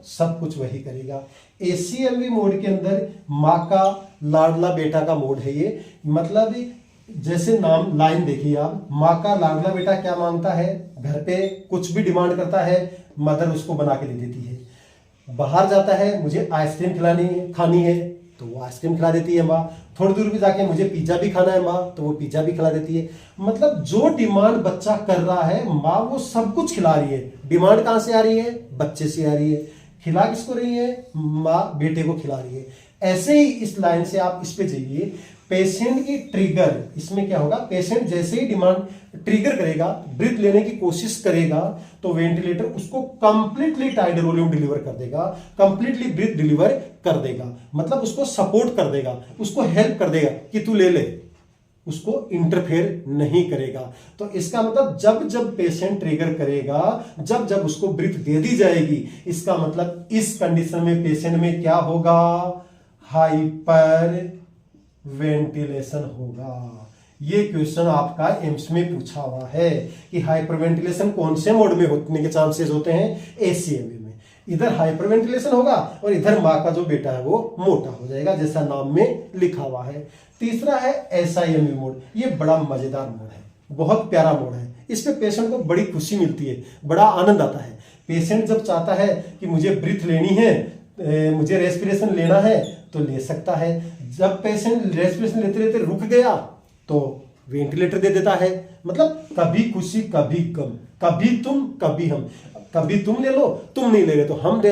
सब कुछ वही करेगा। ACMV मोड के अंदर माँ का लाडला बेटा का मोड है ये। मतलब जैसे नाम लाइन देखिए आप, माँ का लाडला बेटा क्या मांगता है, घर पे कुछ भी डिमांड करता है, मदर उसको बना के दे देती है। बाहर जाता है, मुझे आइसक्रीम खानी है तो वो आइसक्रीम खिला देती है माँ। थोड़ी दूर भी जाके मुझे पिज्जा भी खाना है माँ, तो वो पिज्जा भी खिला देती है। मतलब जो डिमांड बच्चा कर रहा है माँ वो सब कुछ खिला रही है। डिमांड कहाँ से आ रही है, बच्चे से आ रही है। खिला किसको रही है, माँ बेटे को खिला रही है। ऐसे ही इस लाइन से आप इस पे जाइए, पेशेंट की ट्रिगर, इसमें क्या होगा, पेशेंट जैसे ही डिमांड ट्रिगर करेगा, ब्रीथ लेने की कोशिश करेगा, तो वेंटिलेटर उसको कंप्लीटली टाइड वॉल्यूम डिलीवर कर देगा, कंप्लीटली ब्रीथ डिलीवर कर देगा। मतलब उसको सपोर्ट कर देगा, उसको हेल्प कर देगा कि तू ले ले, उसको इंटरफेयर नहीं करेगा। तो इसका मतलब जब जब पेशेंट ट्रिगर करेगा, जब जब उसको ब्रीथ दे दी जाएगी, इसका मतलब इस कंडीशन में पेशेंट में क्या होगा, हाइपर वेंटिलेशन होगा। ये क्वेश्चन आपका एम्स में पूछा हुआ है कि हाइपरवेंटिलेशन कौन से मोड में होने के चांसेस होते हैं, ACMV में। इधर हाइपरवेंटिलेशन होगा और इधर माँ का जो बेटा है वो मोटा हो जाएगा, जैसा नाम में लिखा हुआ है। तीसरा है SIMV मोड। ये बड़ा मजेदार मोड है, बहुत प्यारा मोड है। इस पे पेशेंट को बड़ी खुशी मिलती है, बड़ा आनंद आता है। पेशेंट जब चाहता है कि मुझे ब्रीथ लेनी है, मुझे रेस्पिरेशन लेना है, तो ले सकता है। जब पेशेंट रेस्पिरेशन लेते लेते रुक गया तो वेंटिलेटर दे देता है। मतलब कभी खुशी कभी गम, कभी तुम कभी हम, कभी तुम ले लो, तुम नहीं ले रहे तो हम ले